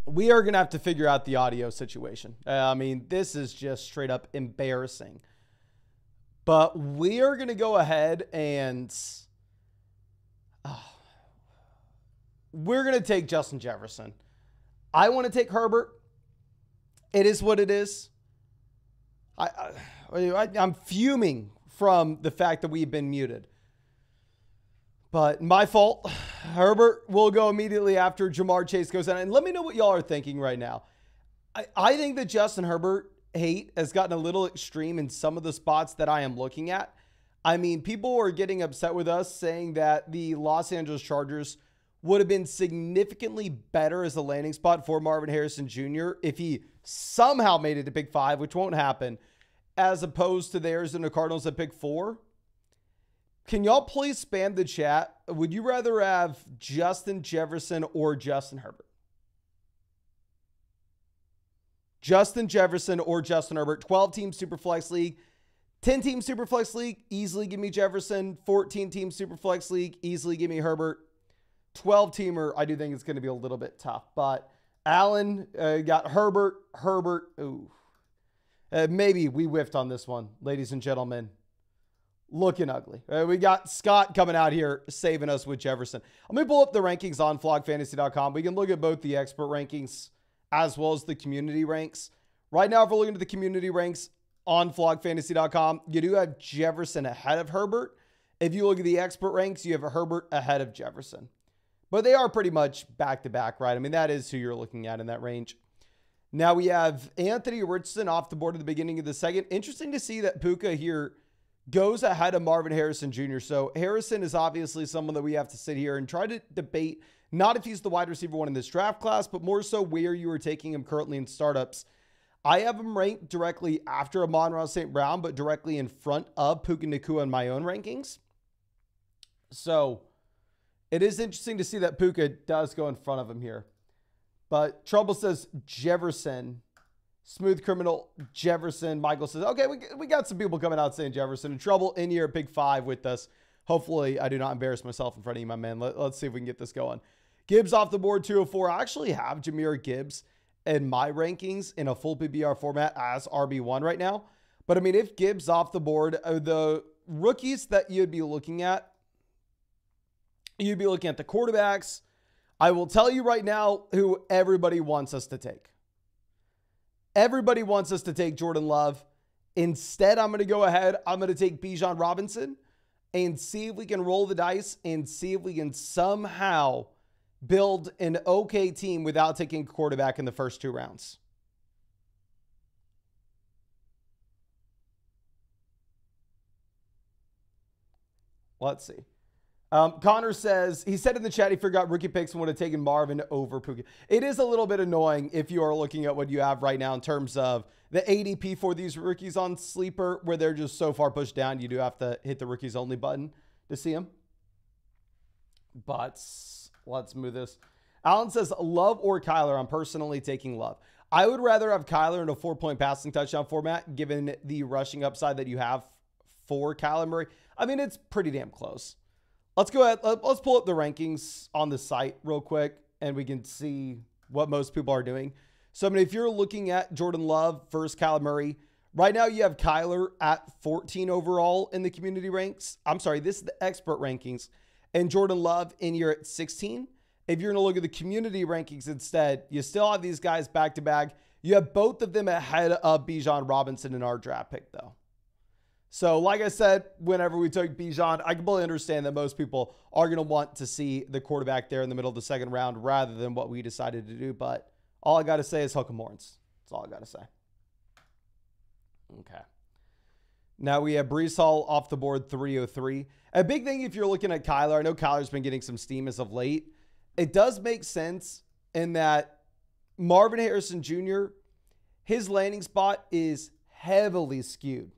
we are going to have to figure out the audio situation. I mean, this is just straight up embarrassing. But we are going to go ahead and we're going to take Justin Jefferson. I want to take Herbert. It is what it is. I'm fuming from the fact that we've been muted. But my fault. Herbert will go immediately after Jamar Chase goes in. And let me know what y'all are thinking right now. I think that Justin Herbert hate has gotten a little extreme in some of the spots that I am looking at. I mean, people are getting upset with us saying that the Los Angeles Chargers would have been significantly better as a landing spot for Marvin Harrison Jr. if he somehow made it to pick 5, which won't happen, as opposed to the Arizona Cardinals at pick 4. Can y'all please spam the chat? Would you rather have Justin Jefferson or Justin Herbert? Justin Jefferson or Justin Herbert. 12-team Superflex League. 10-team Superflex League, easily give me Jefferson. 14-team Superflex League, easily give me Herbert. 12-teamer, I do think it's going to be a little bit tough. But Allen got Herbert. Ooh. Maybe we whiffed on this one, ladies and gentlemen. Looking ugly. We got Scott coming out here saving us with Jefferson. Let me pull up the rankings on flogfantasy.com. We can look at both the expert rankings as well as the community ranks. Right now, if we're looking at the community ranks on flogfantasy.com, you do have Jefferson ahead of Herbert. If you look at the expert ranks, you have Herbert ahead of Jefferson. But they are pretty much back-to-back, right? I mean, that is who you're looking at in that range. Now we have Anthony Richardson off the board at the beginning of the second. Interesting to see that Puka here goes ahead of Marvin Harrison Jr. So Harrison is obviously someone that we have to sit here and try to debate, not if he's the wide receiver one in this draft class, but more so where you are taking him currently in startups. I have him ranked directly after Amon-Ra St. Brown, but directly in front of Puka Nacua in my own rankings. So it is interesting to see that Puka does go in front of him here. But Trouble says Jefferson. Smooth Criminal, Jefferson. Michael says, okay, we got some people coming out saying Jefferson. And Trouble in here at pick 5 with us. Hopefully, I do not embarrass myself in front of you, my man. Let's see if we can get this going. Gibbs off the board, 204. I actually have Jahmyr Gibbs in my rankings in a full PPR format as RB1 right now. But, I mean, if Gibbs off the board, the rookies that you'd be looking at the quarterbacks. I will tell you right now who everybody wants us to take. Everybody wants us to take Jordan Love. Instead, I'm going to go ahead. I'm going to take Bijan Robinson and see if we can roll the dice and see if we can somehow build an okay team without taking a quarterback in the first 2 rounds. Let's see. Connor says, he said in the chat he forgot rookie picks and would have taken Marvin over Puka. It is a little bit annoying if you are looking at what you have right now in terms of the ADP for these rookies on Sleeper, where they're just so far pushed down, you do have to hit the rookies only button to see them. But let's move this. Alan says, Love or Kyler? I'm personally taking Love. I would rather have Kyler in a 4-point passing touchdown format, given the rushing upside that you have for Kyler Murray. I mean, it's pretty damn close. Let's go ahead. Let's pull up the rankings on the site real quick, and we can see what most people are doing. So, I mean, if you're looking at Jordan Love versus Kyler Murray, right now you have Kyler at 14 overall in the community ranks. I'm sorry, this is the expert rankings. And Jordan Love in here at 16. If you're going to look at the community rankings instead, you still have these guys back-to-back. You have both of them ahead of Bijan Robinson in our draft pick, though. So, like I said, whenever we took Bijan, I completely understand that most people are going to want to see the quarterback there in the middle of the second round rather than what we decided to do. But all I got to say is hook 'em horns. That's all I got to say. Okay. Now we have Breece Hall off the board, 303. A big thing if you're looking at Kyler, I know Kyler's been getting some steam as of late. It does make sense in that Marvin Harrison Jr., his landing spot is heavily skewed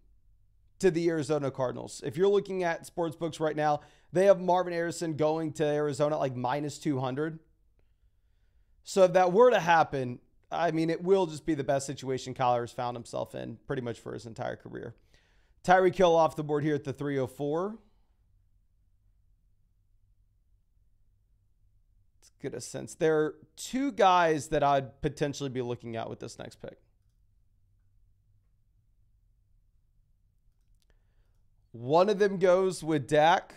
to the Arizona Cardinals. If you're looking at sports books right now, they have Marvin Harrison going to Arizona at like -200. So if that were to happen, I mean, it will just be the best situation Kyler has found himself in pretty much for his entire career. Tyreek Hill off the board here at the 304. Let's get a sense. There are two guys that I'd potentially be looking at with this next pick. One of them goes with Dak.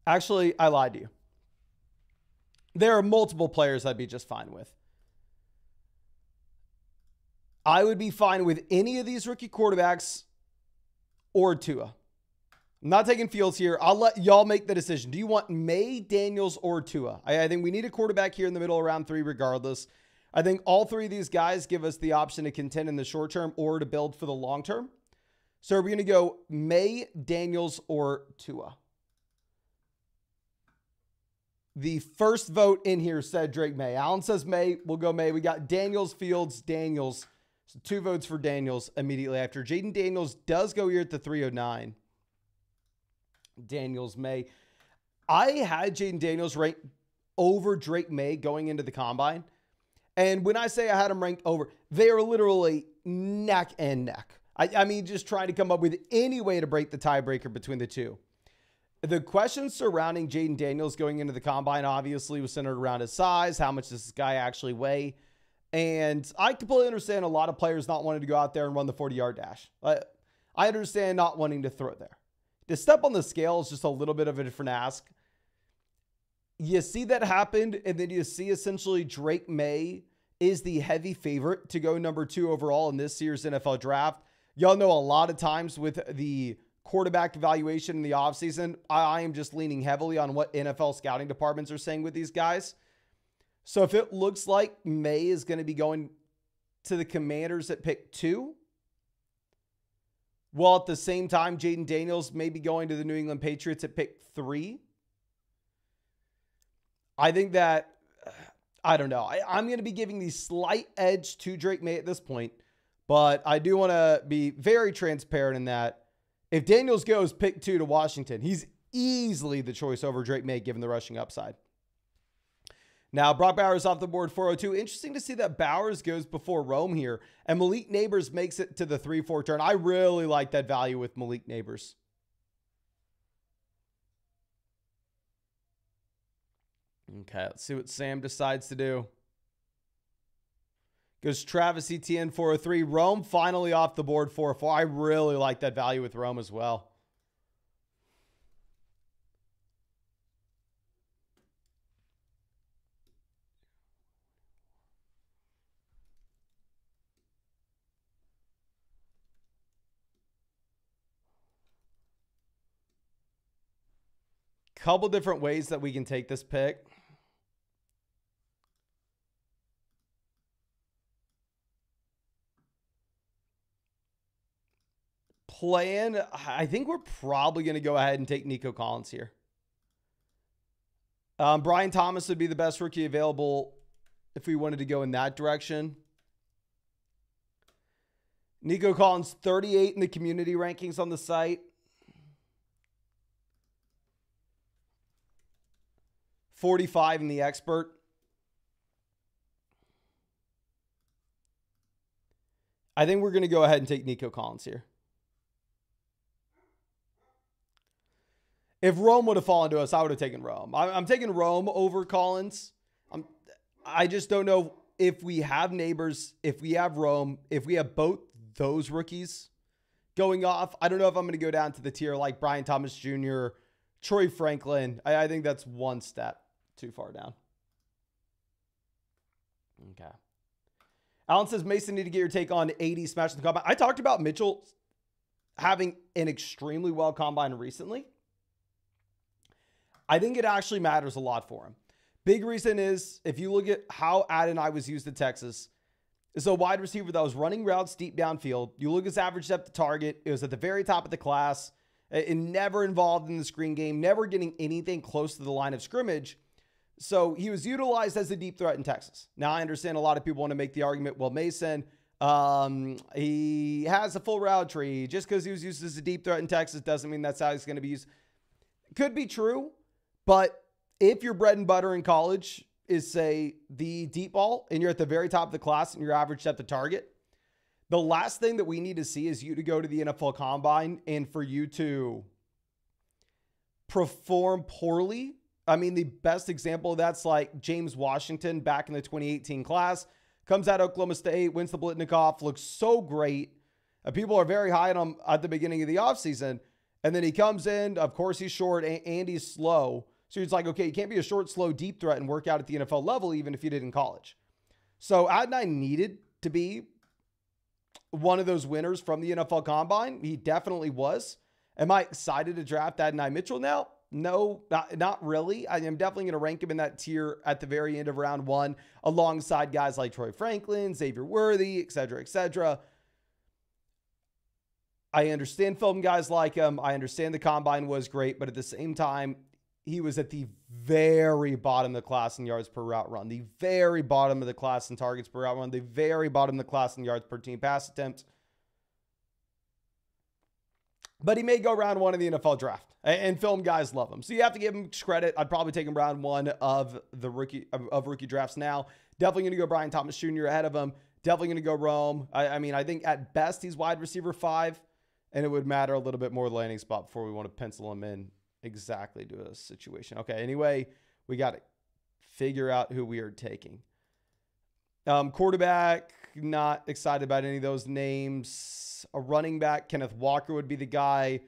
Actually, I lied to you. There are multiple players I'd be just fine with. I would be fine with any of these rookie quarterbacks or Tua. I'm not taking Fields here. I'll let y'all make the decision. Do you want May, Daniels, or Tua? I think we need a quarterback here in the middle of round 3 regardless. I think all three of these guys give us the option to contend in the short term or to build for the long term. So are we going to go May, Daniels, or Tua? The first vote in here said Drake May. Alan says May. We'll go May. We got Daniels, Fields, Daniels. So 2 votes for Daniels immediately after. Jaden Daniels does go here at the 309. Daniels, May. I had Jaden Daniels ranked over Drake May going into the combine. And when I say I had him ranked over, they are literally neck and neck. I mean, just trying to come up with any way to break the tiebreaker between the two. The questions surrounding Jaden Daniels going into the combine obviously was centered around his size. How much does this guy actually weigh? And I completely understand a lot of players not wanting to go out there and run the 40-yard dash. I understand not wanting to throw there. To step on the scale is just a little bit of a different ask. You see that happened, and then you see essentially Drake May is the heavy favorite to go number 2 overall in this year's NFL draft. Y'all know a lot of times with the quarterback evaluation in the offseason, I am just leaning heavily on what NFL scouting departments are saying with these guys. So if it looks like May is going to be going to the Commanders at pick 2, while at the same time Jaden Daniels may be going to the New England Patriots at pick 3, I think that, I don't know. I'm going to be giving the slight edge to Drake May at this point, but I do want to be very transparent in that if Daniels goes pick 2 to Washington, he's easily the choice over Drake May given the rushing upside. Now, Brock Bowers off the board 402. Interesting to see that Bowers goes before Rome here, and Malik Neighbors makes it to the 3-4 turn. I really like that value with Malik Neighbors. Okay, let's see what Sam decides to do. Goes Travis Etienne 403. Rome finally off the board 404. I really like that value with Rome as well. Couple different ways that we can take this pick. Plan, I think we're probably going to go ahead and take Nico Collins here. Brian Thomas would be the best rookie available if we wanted to go in that direction. Nico Collins, 38 in the community rankings on the site. 45 in the expert. I think we're going to go ahead and take Nico Collins here. If Rome would have fallen to us, I would have taken Rome. I'm taking Rome over Collins. I just don't know if we have Neighbors, if we have Rome, if we have both those rookies going off. I don't know if I'm going to go down to the tier like Brian Thomas Jr., Troy Franklin. I think that's one step too far down. Okay. Alan says, Mason, need to get your take on 80 smash in the combine. I talked about Mitchell having an extremely well combine recently. I think it actually matters a lot for him. Big reason is, if you look at how Adonai was used at Texas, is a wide receiver that was running routes deep downfield. You look at his average depth to target. It was at the very top of the class. It never involved in the screen game, never getting anything close to the line of scrimmage. So he was utilized as a deep threat in Texas. Now, I understand a lot of people want to make the argument, well, Mason, he has a full route tree. Just because he was used as a deep threat in Texas doesn't mean that's how he's going to be used. Could be true. But if your bread and butter in college is, say, the deep ball, and you're at the very top of the class and you're averaged at the target, the last thing that we need to see is you to go to the NFL Combine and for you to perform poorly. I mean, the best example of that's like James Washington back in the 2018 class, comes out of Oklahoma State, wins the Blitnikoff, looks so great. People are very high on him at the beginning of the offseason. And then he comes in, of course he's short and he's slow. So it's like, okay, you can't be a short, slow, deep threat and work out at the NFL level, even if you did in college. So Adonai needed to be one of those winners from the NFL Combine. He definitely was. Am I excited to draft Adonai Mitchell now? No, not really. I am definitely going to rank him in that tier at the very end of round one, alongside guys like Troy Franklin, Xavier Worthy, et cetera, et cetera. I understand film guys like him. I understand the Combine was great, but at the same time, he was at the very bottom of the class in yards per route run, the very bottom of the class in targets per route run, the very bottom of the class in yards per team pass attempt. But he may go round one in the NFL draft, and film guys love him. So you have to give him credit. I'd probably take him round one of the rookie drafts now. Definitely going to go Brian Thomas Jr. ahead of him. Definitely going to go Rome. I mean, I think at best he's wide receiver 5, and it would matter a little bit more the landing spot before we want to pencil him in exactly to a situation. Okay, anyway, we got to figure out who we are taking. Quarterback, not excited about any of those names. A running back, Kenneth Walker would be the guy.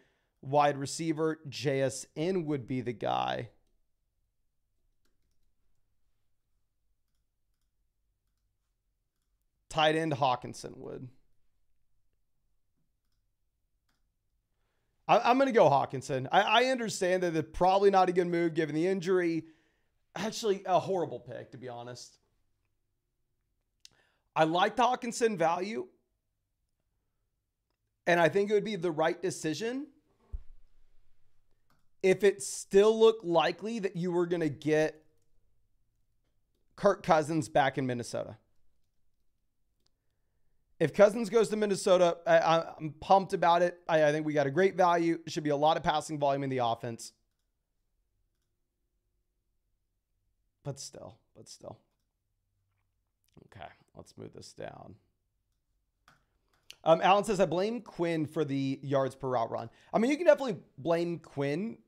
Wide receiver, JSN would be the guy. Tight end, Hawkinson would. I'm going to go Hawkinson. I understand that it's probably not a good move given the injury. Actually, a horrible pick, to be honest. I like the Hawkinson value, and I think it would be the right decision if it still looked likely that you were going to get Kirk Cousins back in Minnesota. If Cousins goes to Minnesota, I'm pumped about it. I think we got a great value. It should be a lot of passing volume in the offense. But still. Okay, let's move this down. Alan says, I blame Quinn for the yards per route run. I mean, you can definitely blame Quinn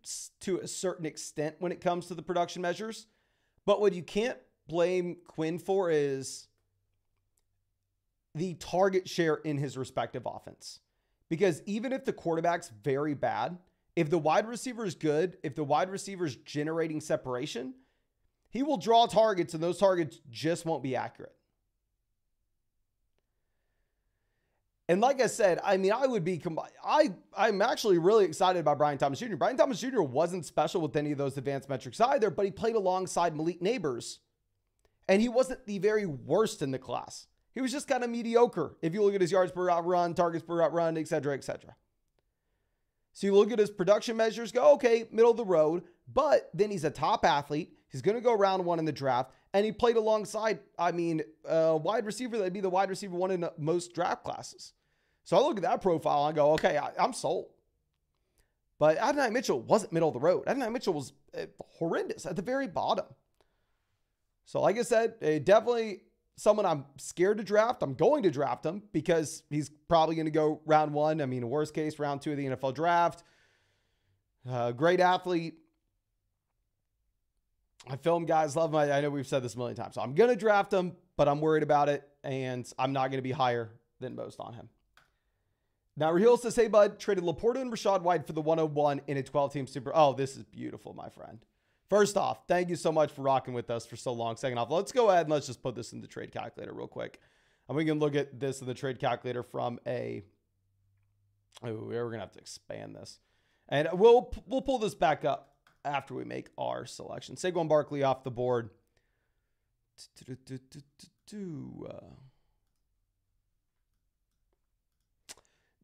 to a certain extent when it comes to the production measures. But what you can't blame Quinn for is the target share in his respective offense. Because even if the quarterback's very bad, if the wide receiver is good, if the wide receiver is generating separation, he will draw targets and those targets just won't be accurate. And like I said, I mean, I'm actually really excited about Brian Thomas Jr. Brian Thomas Jr. wasn't special with any of those advanced metrics either, but he played alongside Malik Neighbors. And he wasn't the very worst in the class. He was just kind of mediocre if you look at his yards per route run, targets per route run, et cetera, et cetera. So you look at his production measures, go, okay, middle of the road, but then he's a top athlete. He's going to go round one in the draft, and he played alongside, wide receiver that'd be the wide receiver one in most draft classes. So I look at that profile and I go, okay, I'm sold. But Adonai Mitchell wasn't middle of the road. Adonai Mitchell was horrendous at the very bottom. So like I said, definitely someone I'm scared to draft. I'm going to draft him because he's probably going to go round one. I mean, worst case, round 2 of the NFL draft. Great athlete. I film guys love him. I know we've said this a million times. So I'm going to draft him, but I'm worried about it, and I'm not going to be higher than most on him. Now, Raheel says, hey, bud, traded Laporta and Rashad White for the 101 in a 12-team super. Oh, this is beautiful, my friend. First off, thank you so much for rocking with us for so long. Second off, let's go ahead and let's just put this in the trade calculator real quick. And we can look at this in the trade calculator from a... Oh, we're going to have to expand this. And we'll pull this back up after we make our selection. Saquon Barkley off the board.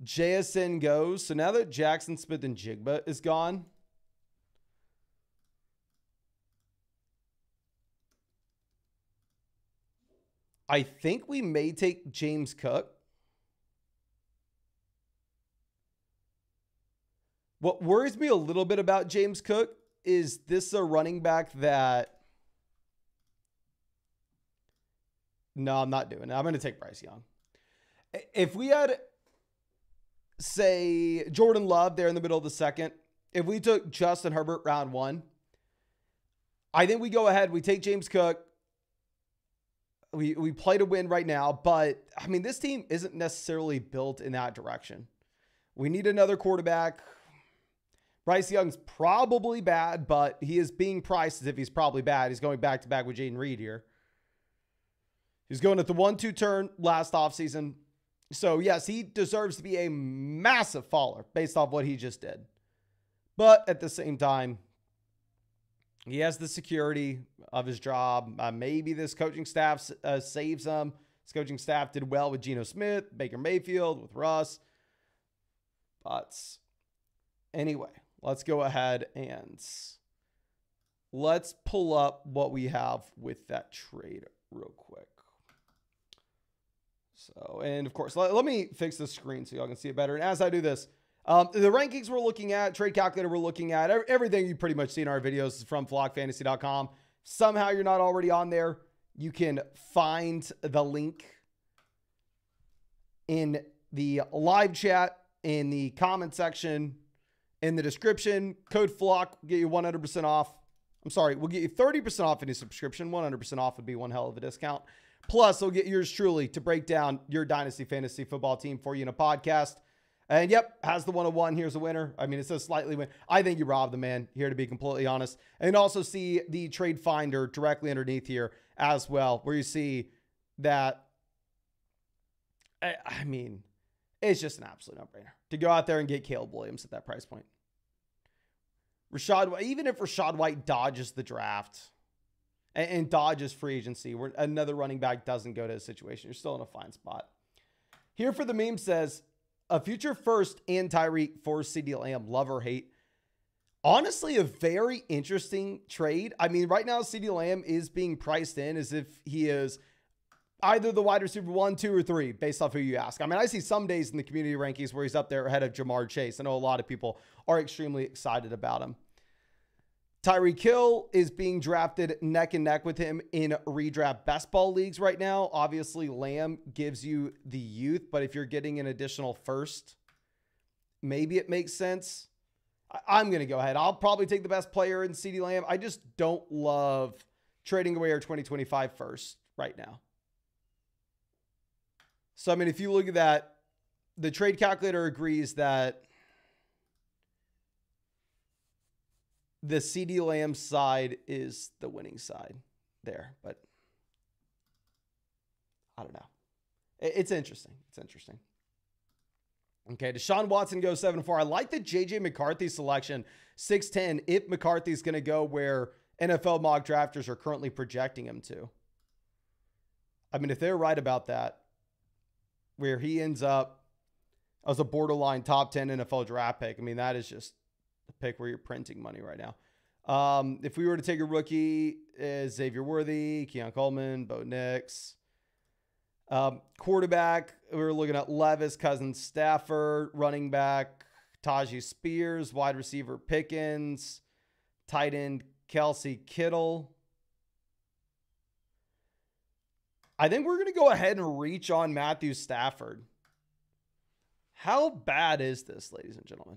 JSN goes. So now that Jackson Smith and Jigba is gone, I think we may take James Cook. What worries me a little bit about James Cook is this a running back that No, I'm not doing it. I'm going to take Bryce Young. If we had, say, Jordan Love there in the middle of the second, if we took Justin Herbert round 1, I think we go ahead. We take James Cook. We play to win right now. But, I mean, this team isn't necessarily built in that direction. We need another quarterback. Bryce Young's probably bad, but he is being priced as if he's probably bad. He's going back-to-back with Jaden Reed here. He's going at the 1-2 turn last offseason. So, yes, he deserves to be a massive faller based off what he just did. But at the same time, he has the security of his job. Maybe this coaching staff saves him. This coaching staff did well with Geno Smith, Baker Mayfield, with Russ. But anyway, let's go ahead and let's pull up what we have with that trade real quick. So, and of course, let me fix the screen so y'all can see it better. And as I do this, the rankings we're looking at, trade calculator we're looking at, everything you pretty much see in our videos is from flockfantasy.com. Somehow you're not already on there, you can find the link in the live chat, in the comment section, in the description. Code FLOCK will get you 100% off. I'm sorry, we'll get you 30% off any subscription. 100% off would be one hell of a discount. Plus, we'll get yours truly to break down your Dynasty Fantasy Football team for you in a podcast. And yep, has the 101. Here's a winner. I mean, it says slightly win. I think you robbed the man here, to be completely honest. And also see the trade finder directly underneath here as well, where you see that, I mean, it's just an absolute no-brainer to go out there and get Caleb Williams at that price point. Even if Rachaad White dodges the draft and dodges free agency, where another running back doesn't go to a situation, you're still in a fine spot. Here for the meme says, a future first and Tyreek for CeeDee Lamb, love or hate. Honestly, a very interesting trade. I mean, right now, CeeDee Lamb is being priced in as if he is either the wide receiver 1, 2, or 3, based off who you ask. I mean, I see some days in the community rankings where he's up there ahead of Jamar Chase. I know a lot of people are extremely excited about him. Tyreek Hill is being drafted neck and neck with him in redraft best ball leagues right now. Obviously, Lamb gives you the youth, but if you're getting an additional first, maybe it makes sense. I'm going to go ahead. I'll probably take the best player in CeeDee Lamb. I just don't love trading away our 2025 first right now. So, I mean, if you look at that, the trade calculator agrees that the CeeDee Lamb side is the winning side there, but I don't know. It's interesting. It's interesting. Okay, Deshaun Watson goes 7-4. I like the J.J. McCarthy selection, 6'10", if McCarthy's going to go where NFL mock drafters are currently projecting him to. I mean, if they're right about that, where he ends up as a borderline top 10 NFL draft pick, I mean, that is just a pick where you're printing money right now. If we were to take a rookie, Xavier Worthy, Keon Coleman, Bo Nix. Quarterback, we're looking at Levis, Cousins, Stafford. Running back, Tajee Spears. Wide receiver, Pickens. Tight end, Kelsey Kittle. I think we're going to go ahead and reach on Matthew Stafford. How bad is this, ladies and gentlemen?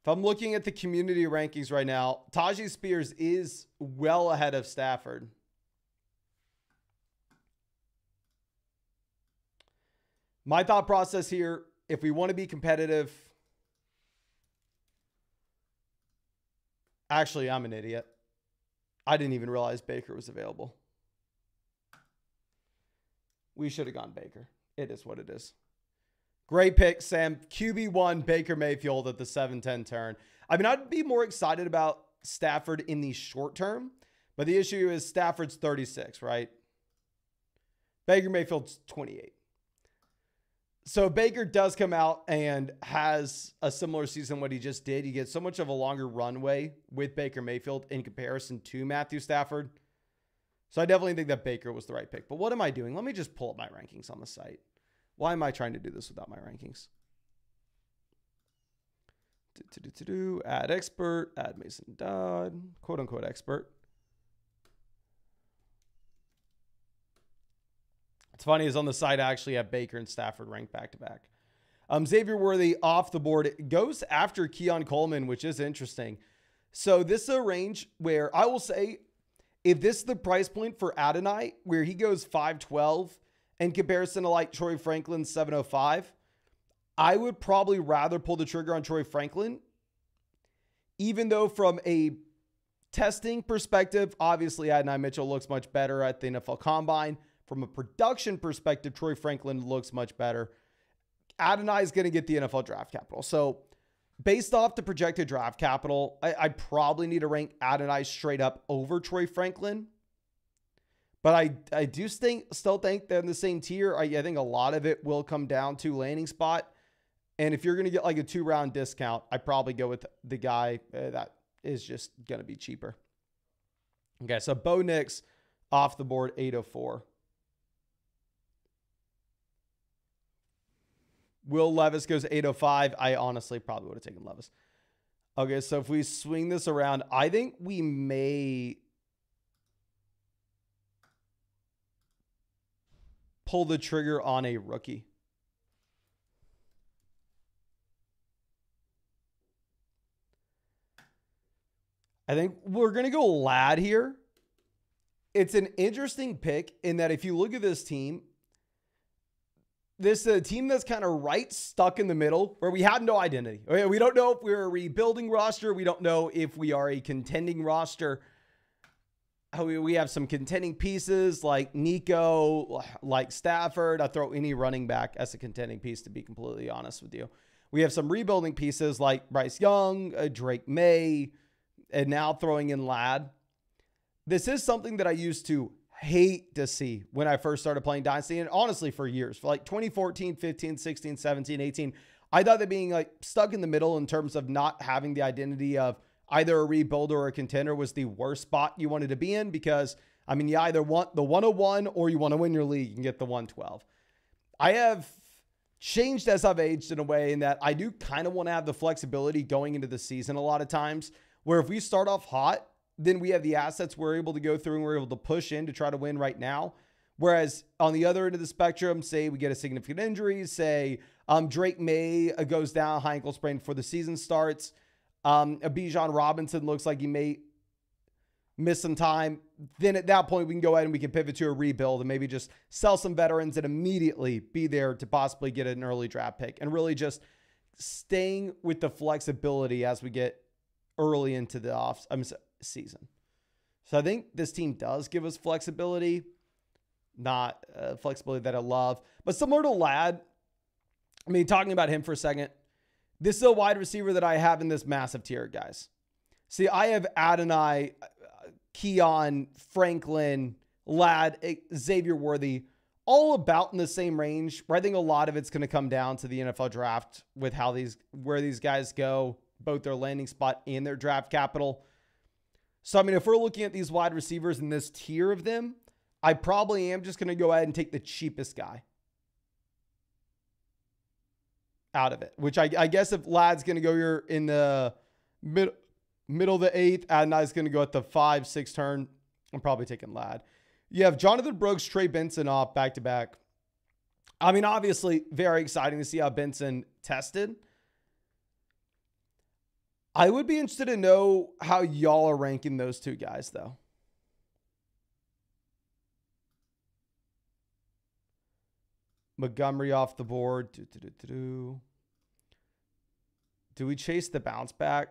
If I'm looking at the community rankings right now, Tajee Spears is well ahead of Stafford. My thought process here, if we want to be competitive, actually, I'm an idiot. I didn't even realize Baker was available. We should have gone Baker. It is what it is. Great pick, Sam. QB1, Baker Mayfield at the 7-10 turn. I mean, I'd be more excited about Stafford in the short term, but the issue is Stafford's 36, right? Baker Mayfield's 28. So Baker does come out and has a similar season to what he just did. You get so much of a longer runway with Baker Mayfield in comparison to Matthew Stafford. So I definitely think that Baker was the right pick. But what am I doing? Let me just pull up my rankings on the site. Why am I trying to do this without my rankings? Add expert, add Mason Dodd, quote unquote expert. It's funny, is on the site I actually have Baker and Stafford ranked back-to-back. Xavier Worthy off the board. It goes after Keon Coleman, which is interesting. So this is a range where I will say, if this is the price point for Adonai, where he goes 512 in comparison to like Troy Franklin's 705, I would probably rather pull the trigger on Troy Franklin, even though from a testing perspective, obviously Adonai Mitchell looks much better at the NFL Combine. From a production perspective, Troy Franklin looks much better. Adonai is going to get the NFL draft capital. So based off the projected draft capital, I probably need to rank Adonai straight up over Troy Franklin. But I do still think they're in the same tier. I think a lot of it will come down to landing spot. And if you're going to get like a 2-round discount, I probably go with the guy that is just going to be cheaper. Okay, so Bo Nix off the board, 804. Will Levis goes 805. I honestly probably would have taken Levis. Okay, so if we swing this around, I think we may pull the trigger on a rookie. I think we're going to go Ladd here. It's an interesting pick in that if you look at this team, this is a team that's kind of right stuck in the middle where we have no identity. We don't know if we're a rebuilding roster. We don't know if we are a contending roster. We have some contending pieces like Nico, like Stafford. I throw any running back as a contending piece, to be completely honest with you. We have some rebuilding pieces like Bryce Young, Drake May, and now throwing in Ladd. This is something that I used to hate to see when I first started playing Dynasty, and honestly for years, for like 2014, 15, 16, 17, 18, I thought that being like stuck in the middle in terms of not having the identity of either a rebuilder or a contender was the worst spot you wanted to be in, because I mean, you either want the 101 or you want to win your league and get the 112. I have changed as I've aged in a way in that I do kind of want to have the flexibility going into the season a lot of times, where if we start off hot, then we have the assets we're able to go through and we're able to push in to try to win right now. Whereas on the other end of the spectrum, say we get a significant injury, say Drake May goes down, high ankle sprain before the season starts. Bijan Robinson looks like he may miss some time. Then at that point, we can go ahead and we can pivot to a rebuild and maybe just sell some veterans and immediately be there to possibly get an early draft pick, and really just staying with the flexibility as we get early into the season. So I think this team does give us flexibility, not flexibility that I love, but similar to Ladd. I mean, talking about him for a second, this is a wide receiver that I have in this massive tier, guys. See, I have Adonai, Keon, Franklin, Ladd, Xavier Worthy, all about in the same range, where I think a lot of it's going to come down to the NFL draft with where these guys go, both their landing spot and their draft capital. So, I mean, if we're looking at these wide receivers in this tier of them, I probably am just going to go ahead and take the cheapest guy out of it, which I guess if Ladd's going to go here in the middle of the 8th, Adonai's going to go at the 5-6 turn, I'm probably taking Ladd. You have Jonathan Brooks, Trey Benson off back-to-back. I mean, obviously, very exciting to see how Benson tested. I would be interested to know how y'all are ranking those two guys, though. Montgomery off the board. Do we chase the bounce back?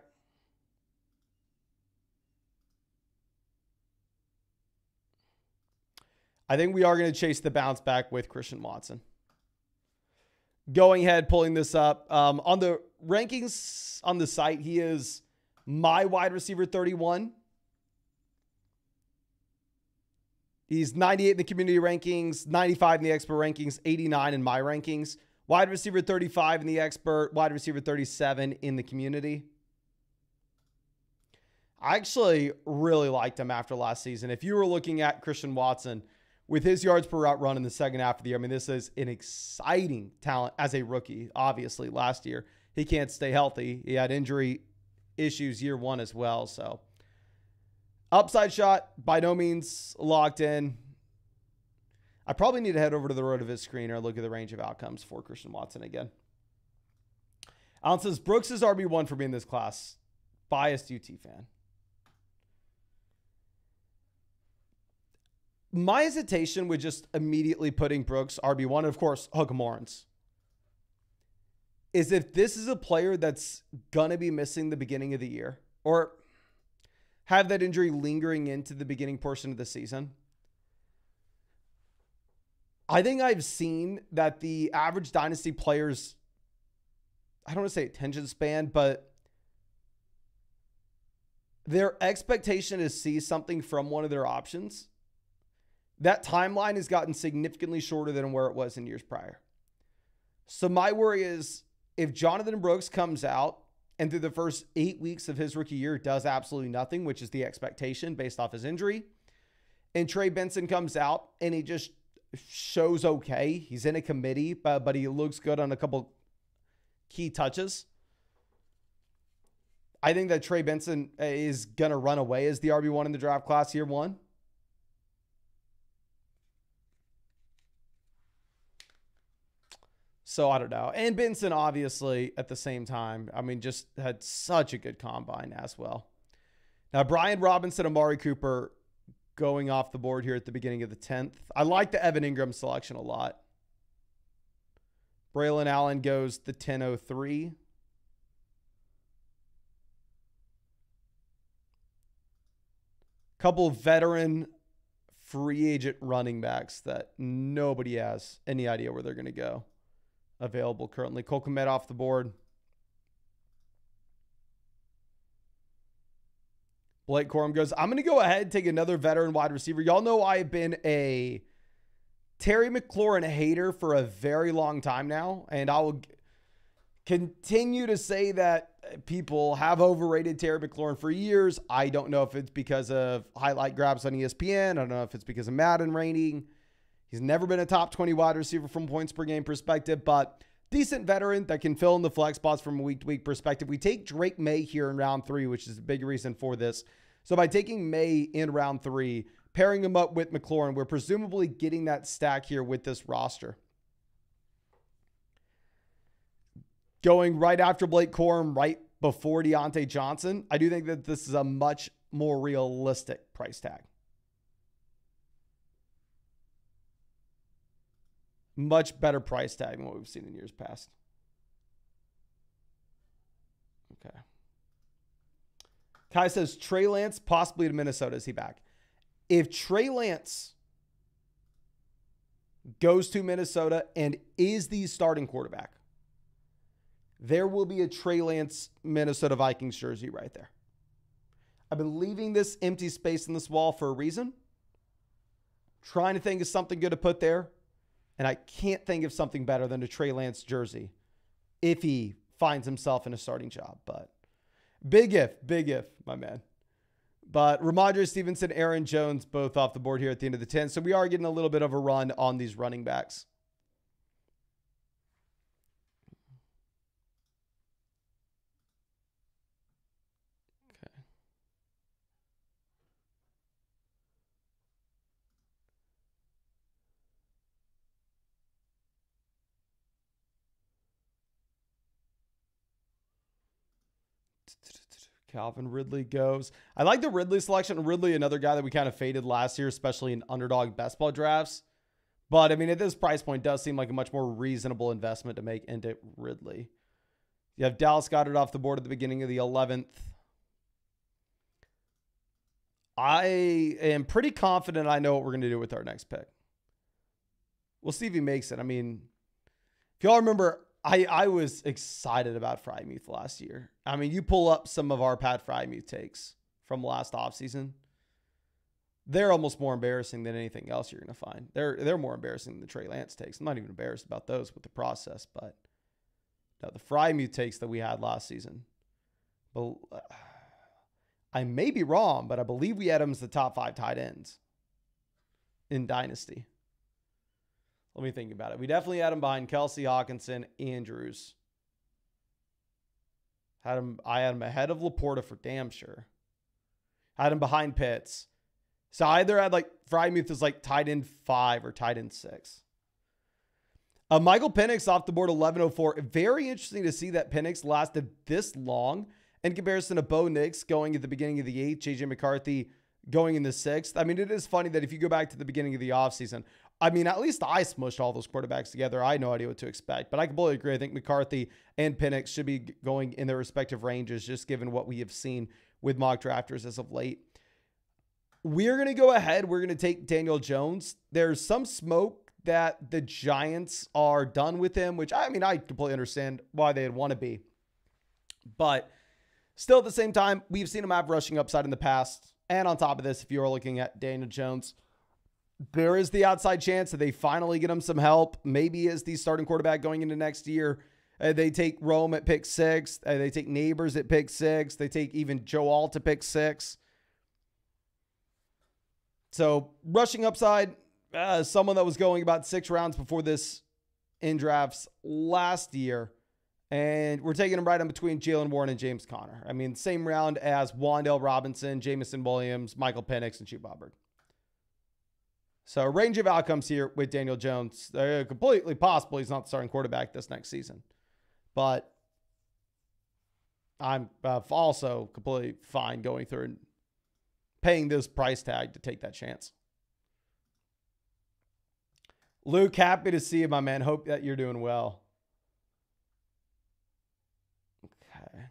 I think we are going to chase the bounce back with Christian Watson. Going ahead, pulling this up. On the rankings on the site, he is my wide receiver 31. He's 98 in the community rankings, 95 in the expert rankings, 89 in my rankings. Wide receiver 35 in the expert, wide receiver 37 in the community. I actually really liked him after last season. If you were looking at Christian Watson with his yards per route run in the second half of the year, I mean, this is an exciting talent as a rookie. Obviously, last year, he can't stay healthy. He had injury issues year one as well. So, upside shot, by no means locked in. I probably need to head over to the road of his screen or look at the range of outcomes for Christian Watson again. Alan says, Brooks is RB1 for me in this class. Biased UT fan. My hesitation with just immediately putting Brooks RB1, and of course, Hook Morans, is if this is a player that's going to be missing the beginning of the year or have that injury lingering into the beginning portion of the season. I think I've seen that the average Dynasty players, I don't want to say attention span, but their expectation is to see something from one of their options. That timeline has gotten significantly shorter than where it was in years prior. So my worry is if Jonathan Brooks comes out and through the first 8 weeks of his rookie year does absolutely nothing, which is the expectation based off his injury, and Trey Benson comes out and he just shows okay. He's in a committee, but he looks good on a couple key touches. I think that Trey Benson is going to run away as the RB1 in the draft class year one. So I don't know. And Benson, obviously, at the same time, I mean, just had such a good combine as well. Now, Brian Robinson, Amari Cooper going off the board here at the beginning of the 10th. I like the Evan Ingram selection a lot. Braylon Allen goes the 10:03. Couple of veteran free agent running backs that nobody has any idea where they're going to go. Available currently. Cole Kmet off the board. Blake Corum goes, I'm going to go ahead and take another veteran wide receiver. Y'all know I've been a Terry McLaurin hater for a very long time now, and I will continue to say that people have overrated Terry McLaurin for years. I don't know if it's because of highlight grabs on ESPN. I don't know if it's because of Madden rating. He's never been a top 20 wide receiver from points per game perspective, but decent veteran that can fill in the flex spots from a week-to-week perspective. We take Drake May here in round 3, which is a big reason for this. So by taking May in round 3, pairing him up with McLaurin, we're presumably getting that stack here with this roster. Going right after Blake Corum, right before Deontay Johnson, I do think that this is a much more realistic price tag. Much better price tag than what we've seen in years past. Okay. Kai says, Trey Lance possibly to Minnesota. Is he back? If Trey Lance goes to Minnesota and is the starting quarterback, there will be a Trey Lance Minnesota Vikings jersey right there. I've been leaving this empty space in this wall for a reason. Trying to think of something good to put there. And I can't think of something better than a Trey Lance jersey if he finds himself in a starting job. But big if, my man. But Ramondre Stevenson, Aaron Jones, both off the board here at the end of the 10. So we are getting a little bit of a run on these running backs. Okay. Calvin Ridley goes. I like the Ridley selection. Ridley, another guy that we kind of faded last year, especially in underdog best ball drafts. But, I mean, at this price point, does seem like a much more reasonable investment to make into Ridley. You have Dallas Goedert off the board at the beginning of the 11th. I am pretty confident I know what we're going to do with our next pick. We'll see if he makes it. I mean, if y'all remember, I was excited about Frymuth last year. I mean, you pull up some of our Pat Frymuth takes from last offseason. They're almost more embarrassing than anything else you're going to find. They're more embarrassing than the Trey Lance takes. I'm not even embarrassed about those with the process, but no, the Frymuth takes that we had last season. But I may be wrong, but I believe we had him as the top 5 tight ends in Dynasty. Let me think about it. We definitely had him behind Kelsey, Hawkinson, Andrews. I had him ahead of Laporta for damn sure. Had him behind Pitts. So I either had like Frymuth is like tight end 5 or tight end 6. Michael Penix off the board, 1104. Very interesting to see that Penix lasted this long in comparison to Bo Nix going at the beginning of the 8th, JJ McCarthy going in the 6th. I mean, it is funny that if you go back to the beginning of the offseason, I mean, at least I smushed all those quarterbacks together. I had no idea what to expect, but I completely agree. I think McCarthy and Penix should be going in their respective ranges, just given what we have seen with mock drafters as of late. We're going to go ahead. We're going to take Daniel Jones. There's some smoke that the Giants are done with him, which I mean, I completely understand why they'd want to be. But still at the same time, we've seen him have rushing upside in the past. And on top of this, if you are looking at Daniel Jones, there is the outside chance that they finally get him some help. Maybe as the starting quarterback going into next year. They take Rome at pick 6. They take Neighbors at pick 6. They take even Joe Alt to pick 6. So rushing upside, someone that was going about 6 rounds before this in drafts last year. And we're taking him right in between Jalen Warren and James Conner. I mean, same round as Wan'Dale Robinson, Jamison Williams, Michael Penix, and Chuba Hubbard. So a range of outcomes here with Daniel Jones. Completely possible he's not the starting quarterback this next season. But I'm also completely fine going through and paying this price tag to take that chance. Luke, happy to see you, my man. Hope that you're doing well. Okay.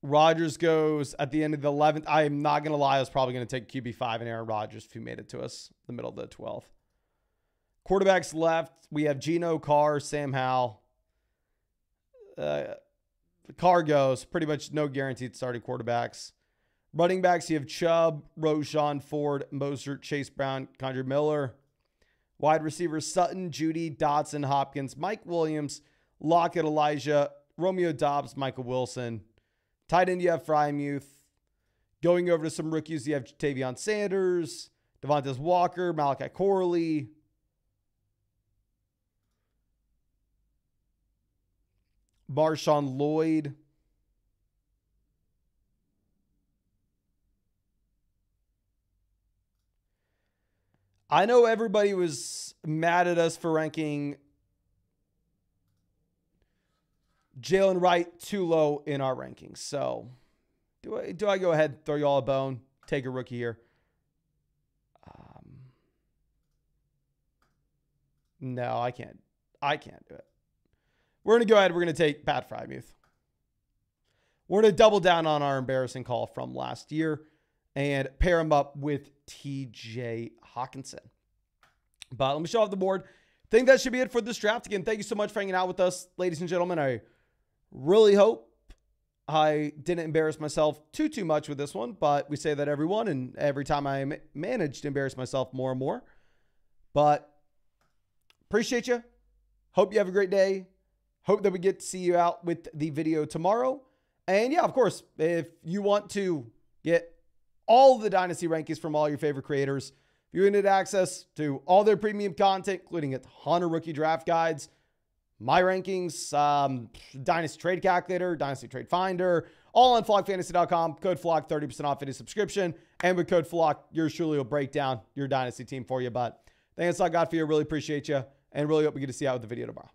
Rodgers goes at the end of the 11th. I am not going to lie. I was probably going to take QB5 and Aaron Rodgers if he made it to us in the middle of the 12th. Quarterbacks left. We have Geno, Carr, Sam Howell. Carr goes. Pretty much no guaranteed starting quarterbacks. Running backs, you have Chubb, Roschon, Ford, Mostert, Chase Brown, Condre Miller. Wide receivers, Sutton, Judy, Dotson, Hopkins, Mike Williams, Lockett, Elijah, Romeo Doubs, Michael Wilson. Tight end, you have Frymuth. Going over to some rookies, you have Tavion Sanders, Devontae Walker, Malachi Corley. Marshawn Lloyd. I know everybody was mad at us for ranking Jalen Wright too low in our rankings. So do I go ahead and throw you all a bone? Take a rookie here. No, I can't. I can't do it. We're going to go ahead. We're going to take Pat Frymuth. We're going to double down on our embarrassing call from last year and pair him up with TJ Hawkinson. But let me show off the board. I think that should be it for this draft. Again, thank you so much for hanging out with us, ladies and gentlemen. I really hope I didn't embarrass myself too much with this one, but we say that every time I manage to embarrass myself more and more. But appreciate you. Hope you have a great day. Hope that we get to see you out with the video tomorrow. And yeah, of course, if you want to get all the Dynasty rankings from all your favorite creators, if you need access to all their premium content, including a ton of rookie draft guides, my rankings, Dynasty Trade Calculator, Dynasty Trade Finder, all on flockfantasy.com. Code FLOCK, 30% off any subscription. And with code FLOCK, yours truly will break down your Dynasty team for you. But thanks, that's all I got for you. Really appreciate you. And really hope we get to see you out with the video tomorrow.